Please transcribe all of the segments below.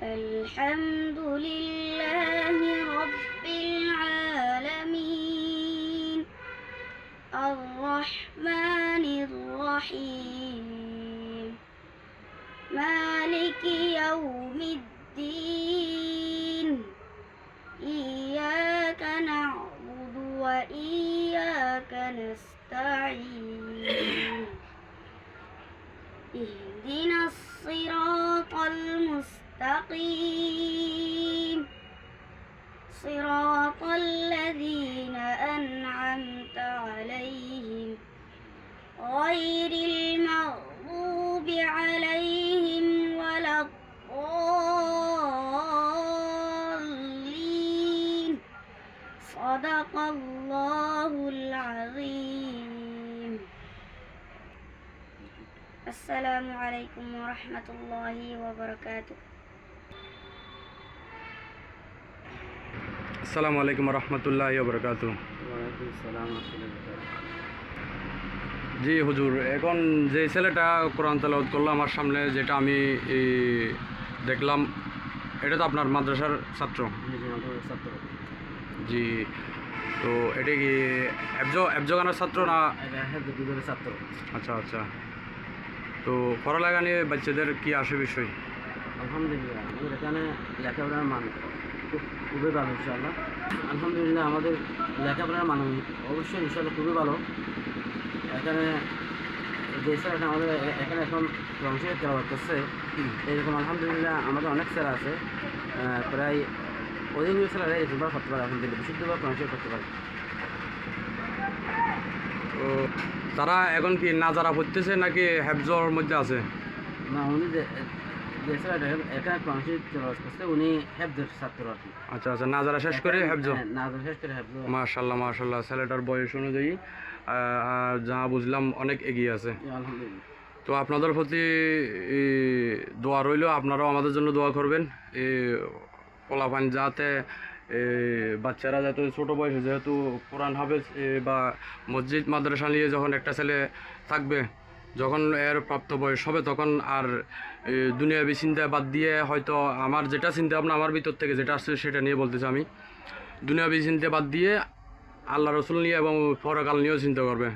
الحمد لله رب العالمين الرحمن الرحيم مالك يوم الدين إياك نعبد وإياك نستعين اهدنا الصراط المستقيم صراط الذين أنعمت عليهم غير المغضوب عليهم ولا الضالين صدق الله العظيم السلام عليكم ورحمة الله وبركاته আসসালামু আলাইকুম রহমতুল্লাহি ওয়া বারাকাতুহু। ওয়ালাইকুম আসসালাম ওয়া রাহমাতুল্লাহি। জি হুজুর, এখন যে ছেলেটা কোরআন তেলাওয়াত করলো আমার সামনে, যেটা আমি দেখলাম, এটা তো আপনার মাদ্রাসার ছাত্র? জি, তো এটা কি এবজগানার ছাত্র না? ছাত্র। আচ্ছা আচ্ছা, তো পড়ালেখা নিয়ে বাচ্চাদের কি আসে বিষয়? আলহামদুলিল্লাহ আমাদের এখানে লেখাপড়ার মান খুবই ভালো ইনশাআল্লাহ। আলহামদুলিল্লাহ আমাদের লেখাপড়ার মান অবশ্যই ইনশাআল্লাহ খুবই ভালো। এখানে যে স্যারটা আমাদের এখানে এখন রংশে তেলাওয়াত করছে, এরকম আলহামদুলিল্লাহ আমাদের অনেক স্যার আছে, প্রায় অধিকাংশ স্যারেরা এরকমভাবে করতে পারে, আলহামদুলিল্লাহ বিশুদ্ধভাবে রংশে করতে পারে। তো তারা এখন কি নাজারা পড়তেছে নাকি হেফজর মধ্যে আছে? না, উনি যে স্যারটা এখানে রংশে তেলাওয়াত করছে উনি হেফজের ছাত্র আর কি। আচ্ছা আচ্ছা, নাজারা শেষ করে হেফজ? নাজারা শেষ করে হেফজ। মাশাআল্লাহ মাশাআল্লাহ, ছেলেটার বয়স অনুযায়ী যা বুঝলাম অনেক এগিয়ে আছে। আলহামদুলিল্লাহ। তো আপনাদের প্রতি দোয়া রইল, আপনারাও আমাদের জন্য দোয়া করবেন। পোলাপান যাতে বাচ্চারা যাতে ছোটো বয়সে, যেহেতু কোরআন হাফেজ বা মসজিদ মাদ্রাসা নিয়ে যখন একটা ছেলে থাকবে, যখন এর প্রাপ্ত বয়স হবে তখন আর দুনিয়াবি চিন্তা বাদ দিয়ে, হয়তো আমার যেটা চিন্তা ভাবনা আমার ভিতর থেকে যেটা আসছে সেটা নিয়ে বলতেছি আমি, দুনিয়াবি চিন্তা বাদ দিয়ে আল্লাহ রসুল নিয়ে এবং পরকাল নিয়েও চিন্তা করবে।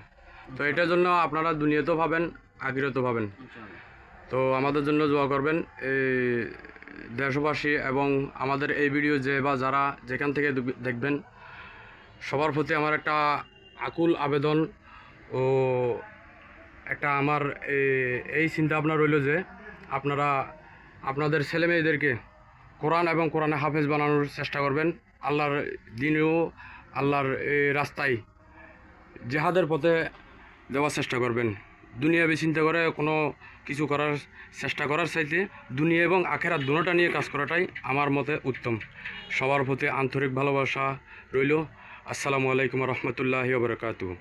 তো এটার জন্য আপনারা দুনিয়াতেও পাবেন, আখিরাতেও পাবেন। তো আমাদের জন্য দোয়া করবেন এই দেশবাসী এবং আমাদের এই ভিডিও যে বা যারা যেখান থেকে দেখবেন, সবার প্রতি আমার একটা আকুল আবেদন ও একটা আমার এই চিন্তা ভাবনা রইল যে আপনারা আপনাদের ছেলে মেয়েদেরকে কোরআন এবং কোরআনে হাফেজ বানানোর চেষ্টা করবেন, আল্লাহর দিনেও আল্লাহর রাস্তায় জেহাদের পথে দেওয়ার চেষ্টা করবেন। দুনিয়াবি চিন্তা করে কোনো কিছু করার চেষ্টা করার চাইতে দুনিয়া এবং আখেরাত দুটোটা নিয়ে কাজ করাটাই আমার মতে উত্তম। সবার প্রতি আন্তরিক ভালোবাসা রইল। আসসালামু আলাইকুম রহমতুল্লাহি ওয়া বারাকাতুহু।